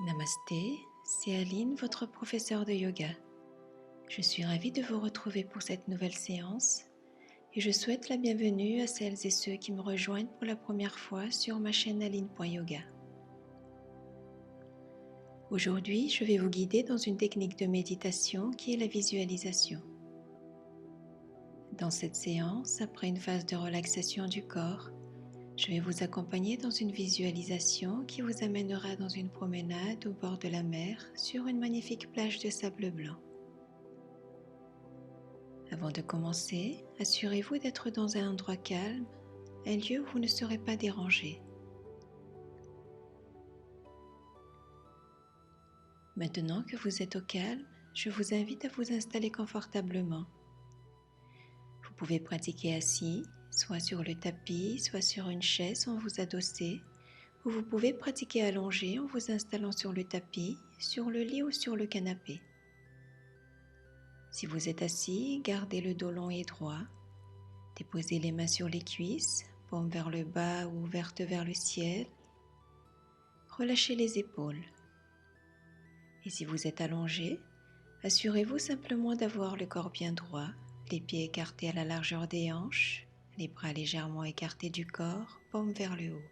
Namasté, c'est Aline, votre professeure de yoga. Je suis ravie de vous retrouver pour cette nouvelle séance et je souhaite la bienvenue à celles et ceux qui me rejoignent pour la première fois sur ma chaîne Aline.yoga. Aujourd'hui, je vais vous guider dans une technique de méditation qui est la visualisation. Dans cette séance, après une phase de relaxation du corps, je vais vous accompagner dans une visualisation qui vous amènera dans une promenade au bord de la mer sur une magnifique plage de sable blanc. Avant de commencer, assurez-vous d'être dans un endroit calme, un lieu où vous ne serez pas dérangé. Maintenant que vous êtes au calme, je vous invite à vous installer confortablement. Vous pouvez pratiquer assis, soit sur le tapis, soit sur une chaise en vous adossez, ou vous pouvez pratiquer allongé en vous installant sur le tapis, sur le lit ou sur le canapé. Si vous êtes assis, gardez le dos long et droit. Déposez les mains sur les cuisses, paumes vers le bas ou ouvertes vers le ciel. Relâchez les épaules. Et si vous êtes allongé, assurez-vous simplement d'avoir le corps bien droit, les pieds écartés à la largeur des hanches, les bras légèrement écartés du corps, paumes vers le haut.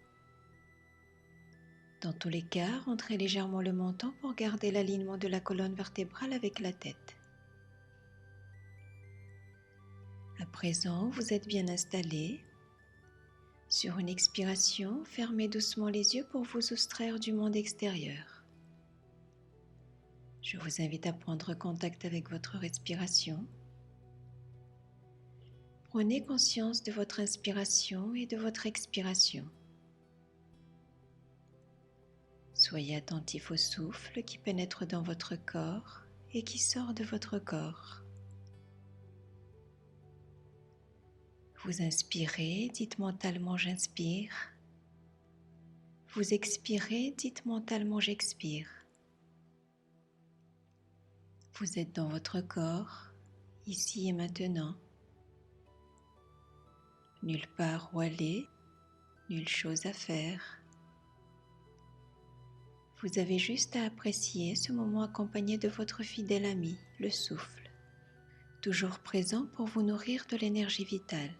Dans tous les cas, rentrez légèrement le menton pour garder l'alignement de la colonne vertébrale avec la tête. À présent, vous êtes bien installé. Sur une expiration, fermez doucement les yeux pour vous soustraire du monde extérieur. Je vous invite à prendre contact avec votre respiration. Prenez conscience de votre inspiration et de votre expiration. Soyez attentif au souffle qui pénètre dans votre corps et qui sort de votre corps. Vous inspirez, dites mentalement j'inspire. Vous expirez, dites mentalement j'expire. Vous êtes dans votre corps, ici et maintenant. Nulle part où aller, nulle chose à faire. Vous avez juste à apprécier ce moment accompagné de votre fidèle ami, le souffle, toujours présent pour vous nourrir de l'énergie vitale.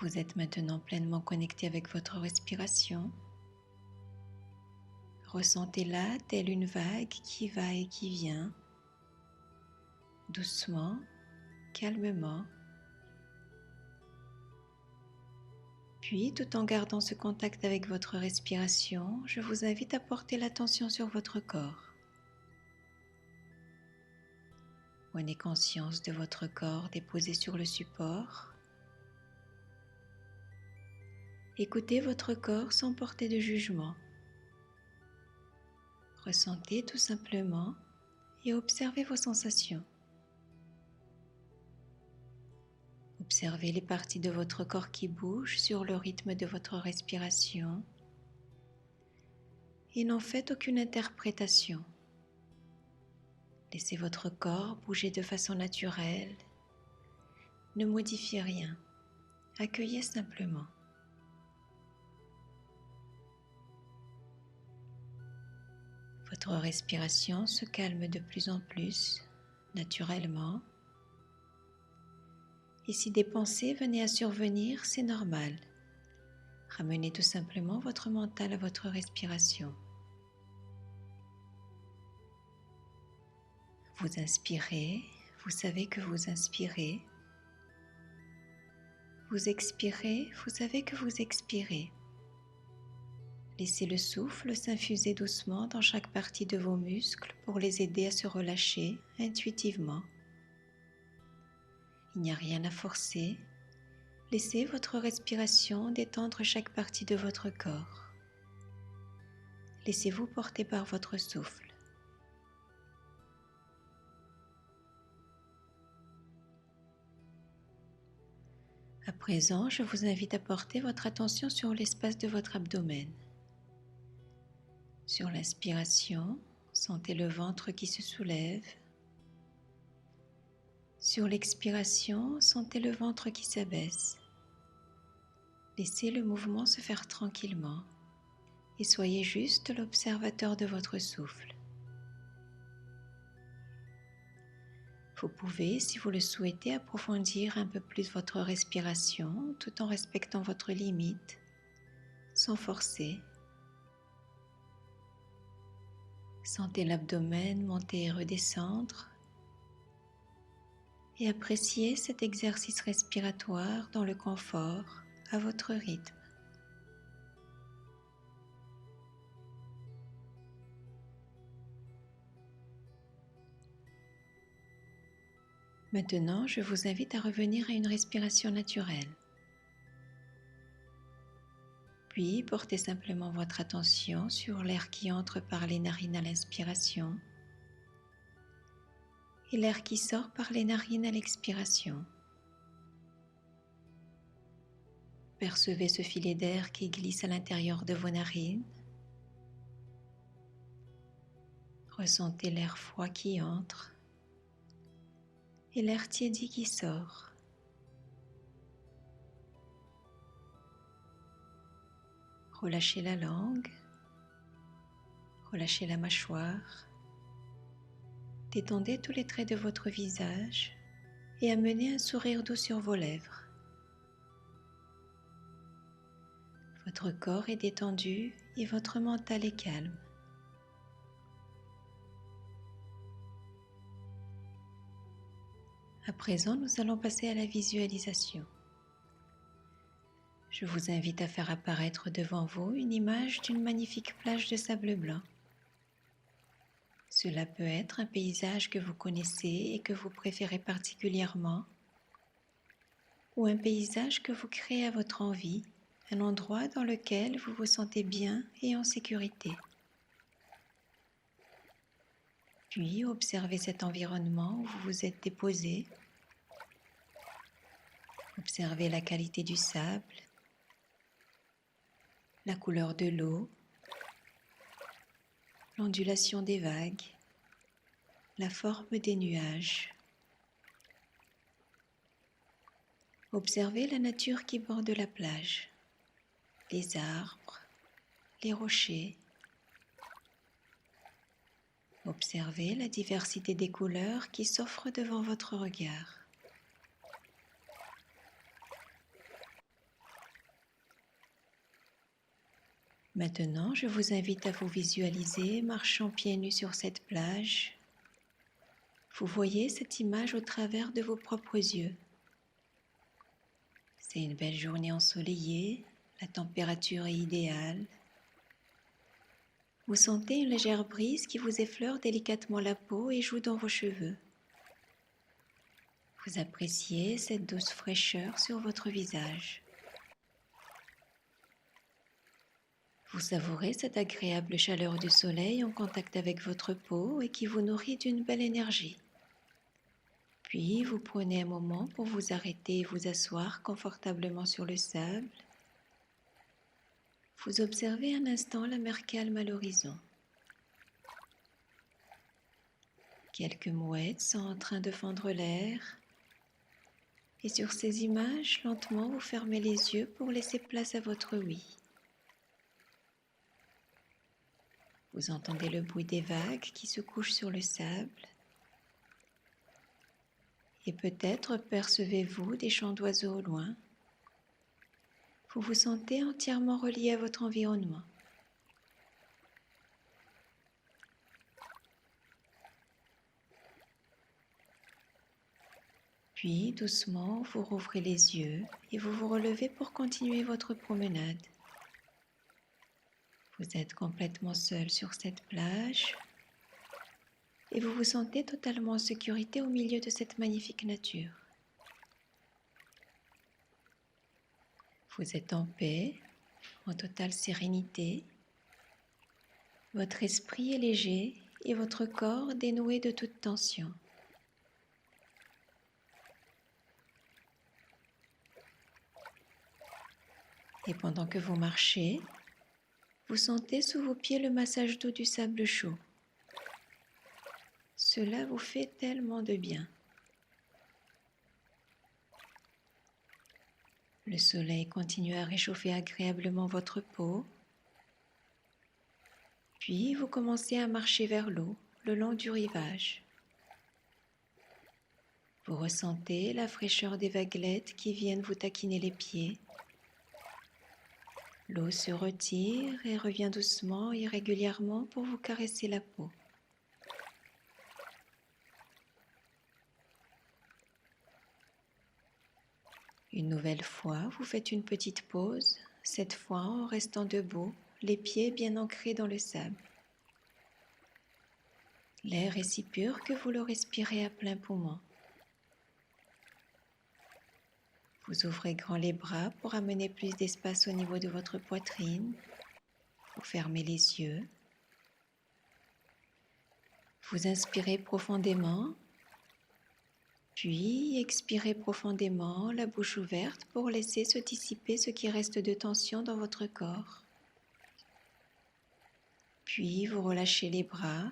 Vous êtes maintenant pleinement connecté avec votre respiration. Ressentez-la telle une vague qui va et qui vient, doucement, calmement. Puis, tout en gardant ce contact avec votre respiration, je vous invite à porter l'attention sur votre corps. Prenez conscience de votre corps déposé sur le support. Écoutez votre corps sans porter de jugement. Ressentez tout simplement et observez vos sensations. Observez les parties de votre corps qui bougent sur le rythme de votre respiration et n'en faites aucune interprétation. Laissez votre corps bouger de façon naturelle. Ne modifiez rien. Accueillez simplement. Votre respiration se calme de plus en plus, naturellement. Et si des pensées venaient à survenir, c'est normal. Ramenez tout simplement votre mental à votre respiration. Vous inspirez, vous savez que vous inspirez. Vous expirez, vous savez que vous expirez. Laissez le souffle s'infuser doucement dans chaque partie de vos muscles pour les aider à se relâcher intuitivement. Il n'y a rien à forcer. Laissez votre respiration détendre chaque partie de votre corps. Laissez-vous porter par votre souffle. À présent, je vous invite à porter votre attention sur l'espace de votre abdomen. Sur l'inspiration, sentez le ventre qui se soulève. Sur l'expiration, sentez le ventre qui s'abaisse. Laissez le mouvement se faire tranquillement et soyez juste l'observateur de votre souffle. Vous pouvez, si vous le souhaitez, approfondir un peu plus votre respiration tout en respectant votre limite, sans forcer. Sentez l'abdomen monter et redescendre et appréciez cet exercice respiratoire dans le confort, à votre rythme. Maintenant, je vous invite à revenir à une respiration naturelle. Puis, portez simplement votre attention sur l'air qui entre par les narines à l'inspiration et l'air qui sort par les narines à l'expiration. Percevez ce filet d'air qui glisse à l'intérieur de vos narines. Ressentez l'air froid qui entre et l'air tiédi qui sort. Relâchez la langue, relâchez la mâchoire, détendez tous les traits de votre visage et amenez un sourire doux sur vos lèvres. Votre corps est détendu et votre mental est calme. À présent, nous allons passer à la visualisation. Je vous invite à faire apparaître devant vous une image d'une magnifique plage de sable blanc. Cela peut être un paysage que vous connaissez et que vous préférez particulièrement, ou un paysage que vous créez à votre envie, un endroit dans lequel vous vous sentez bien et en sécurité. Puis observez cet environnement où vous vous êtes déposé. Observez la qualité du sable, la couleur de l'eau, l'ondulation des vagues, la forme des nuages. Observez la nature qui borde la plage, les arbres, les rochers. Observez la diversité des couleurs qui s'offrent devant votre regard. Maintenant, je vous invite à vous visualiser marchant pieds nus sur cette plage. Vous voyez cette image au travers de vos propres yeux. C'est une belle journée ensoleillée, la température est idéale. Vous sentez une légère brise qui vous effleure délicatement la peau et joue dans vos cheveux. Vous appréciez cette douce fraîcheur sur votre visage. Vous savourez cette agréable chaleur du soleil en contact avec votre peau et qui vous nourrit d'une belle énergie. Puis vous prenez un moment pour vous arrêter et vous asseoir confortablement sur le sable. Vous observez un instant la mer calme à l'horizon. Quelques mouettes sont en train de fendre l'air. Et sur ces images, lentement vous fermez les yeux pour laisser place à votre oui. Vous entendez le bruit des vagues qui se couchent sur le sable. Et peut-être percevez-vous des chants d'oiseaux au loin. Vous vous sentez entièrement relié à votre environnement. Puis, doucement, vous rouvrez les yeux et vous vous relevez pour continuer votre promenade. Vous êtes complètement seul sur cette plage et vous vous sentez totalement en sécurité au milieu de cette magnifique nature. Vous êtes en paix, en totale sérénité. Votre esprit est léger et votre corps dénoué de toute tension. Et pendant que vous marchez, vous sentez sous vos pieds le massage doux du sable chaud. Cela vous fait tellement de bien. Le soleil continue à réchauffer agréablement votre peau. Puis vous commencez à marcher vers l'eau, le long du rivage. Vous ressentez la fraîcheur des vaguelettes qui viennent vous taquiner les pieds. L'eau se retire et revient doucement et régulièrement pour vous caresser la peau. Une nouvelle fois, vous faites une petite pause, cette fois en restant debout, les pieds bien ancrés dans le sable. L'air est si pur que vous le respirez à plein poumon. Vous ouvrez grand les bras pour amener plus d'espace au niveau de votre poitrine. Vous fermez les yeux. Vous inspirez profondément, puis expirez profondément, la bouche ouverte pour laisser se dissiper ce qui reste de tension dans votre corps. Puis vous relâchez les bras.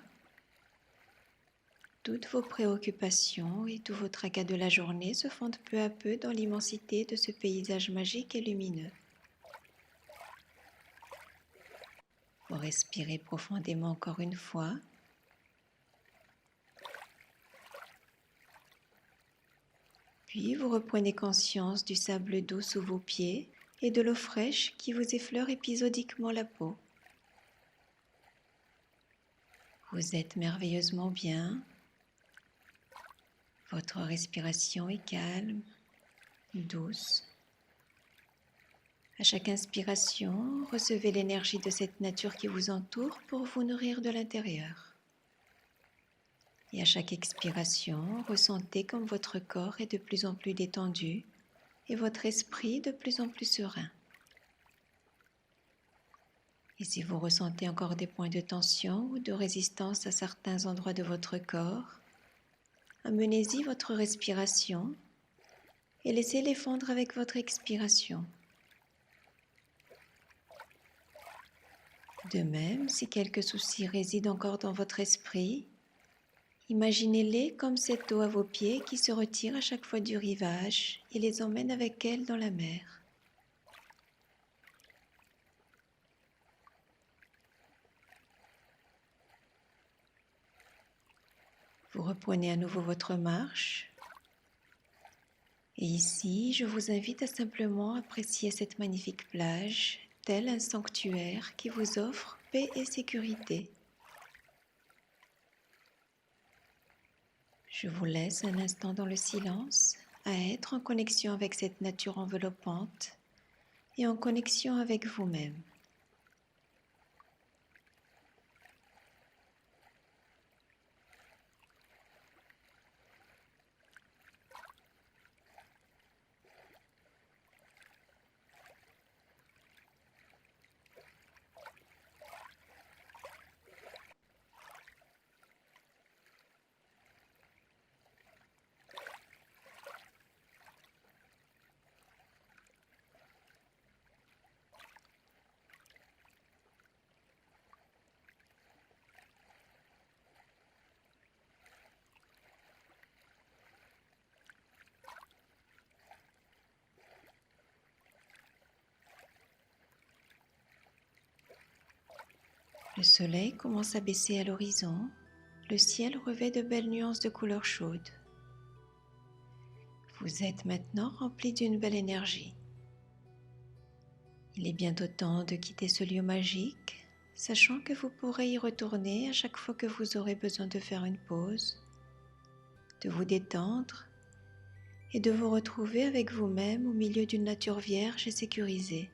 Toutes vos préoccupations et tous vos tracas de la journée se fondent peu à peu dans l'immensité de ce paysage magique et lumineux. Vous respirez profondément encore une fois. Puis vous reprenez conscience du sable doux sous vos pieds et de l'eau fraîche qui vous effleure épisodiquement la peau. Vous êtes merveilleusement bien. Votre respiration est calme, douce. À chaque inspiration, recevez l'énergie de cette nature qui vous entoure pour vous nourrir de l'intérieur. Et à chaque expiration, ressentez comme votre corps est de plus en plus détendu et votre esprit de plus en plus serein. Et si vous ressentez encore des points de tension ou de résistance à certains endroits de votre corps, amenez-y votre respiration et laissez-les fondre avec votre expiration. De même, si quelques soucis résident encore dans votre esprit, imaginez-les comme cette eau à vos pieds qui se retire à chaque fois du rivage et les emmène avec elle dans la mer. Vous reprenez à nouveau votre marche. Et ici, je vous invite à simplement apprécier cette magnifique plage, tel un sanctuaire qui vous offre paix et sécurité. Je vous laisse un instant dans le silence, à être en connexion avec cette nature enveloppante et en connexion avec vous-même. Le soleil commence à baisser à l'horizon, le ciel revêt de belles nuances de couleurs chaudes. Vous êtes maintenant rempli d'une belle énergie. Il est bientôt temps de quitter ce lieu magique, sachant que vous pourrez y retourner à chaque fois que vous aurez besoin de faire une pause, de vous détendre et de vous retrouver avec vous-même au milieu d'une nature vierge et sécurisée.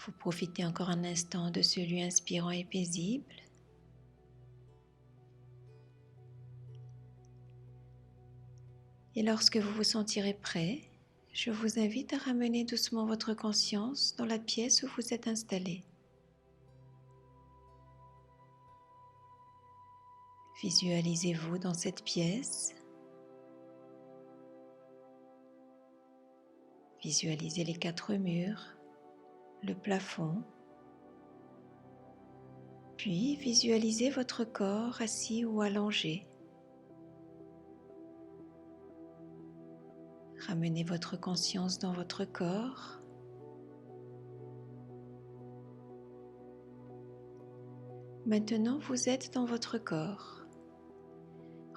Vous profitez encore un instant de ce lieu inspirant et paisible. Et lorsque vous vous sentirez prêt, je vous invite à ramener doucement votre conscience dans la pièce où vous êtes installé. Visualisez-vous dans cette pièce. Visualisez les 4 murs, le plafond. Puis visualisez votre corps assis ou allongé. Ramenez votre conscience dans votre corps. Maintenant, vous êtes dans votre corps.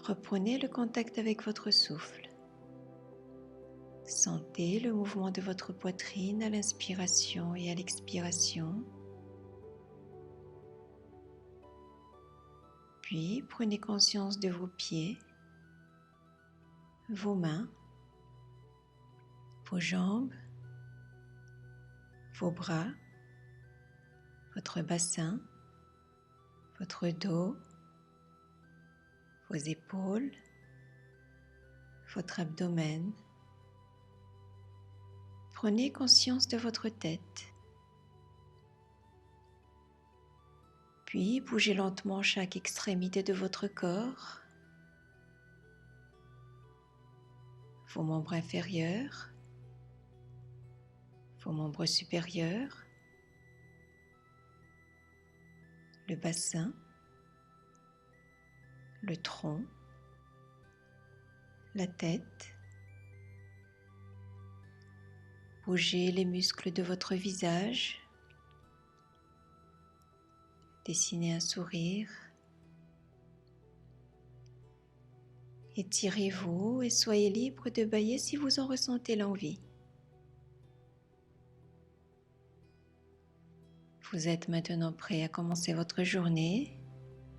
Reprenez le contact avec votre souffle. Sentez le mouvement de votre poitrine à l'inspiration et à l'expiration. Puis, prenez conscience de vos pieds, vos mains, vos jambes, vos bras, votre bassin, votre dos, vos épaules, votre abdomen. Prenez conscience de votre tête. Puis bougez lentement chaque extrémité de votre corps, vos membres inférieurs, vos membres supérieurs, le bassin, le tronc, la tête. Bougez les muscles de votre visage. Dessinez un sourire. Étirez-vous et soyez libre de bâiller si vous en ressentez l'envie. Vous êtes maintenant prêt à commencer votre journée,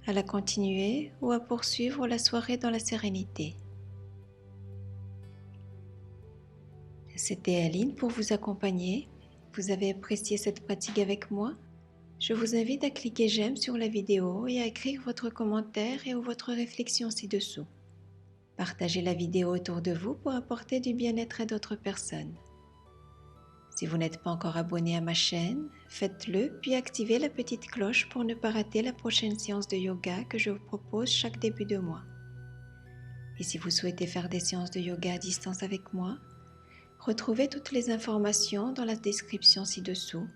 à la continuer ou à poursuivre la soirée dans la sérénité. C'était Aline pour vous accompagner. Vous avez apprécié cette pratique avec moi? Je vous invite à cliquer j'aime sur la vidéo et à écrire votre commentaire et ou votre réflexion ci-dessous. Partagez la vidéo autour de vous pour apporter du bien-être à d'autres personnes. Si vous n'êtes pas encore abonné à ma chaîne, faites-le puis activez la petite cloche pour ne pas rater la prochaine séance de yoga que je vous propose chaque début de mois. Et si vous souhaitez faire des séances de yoga à distance avec moi, retrouvez toutes les informations dans la description ci-dessous.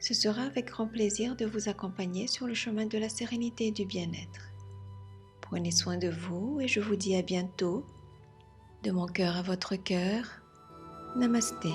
Ce sera avec grand plaisir de vous accompagner sur le chemin de la sérénité et du bien-être. Prenez soin de vous et je vous dis à bientôt. De mon cœur à votre cœur, Namasté.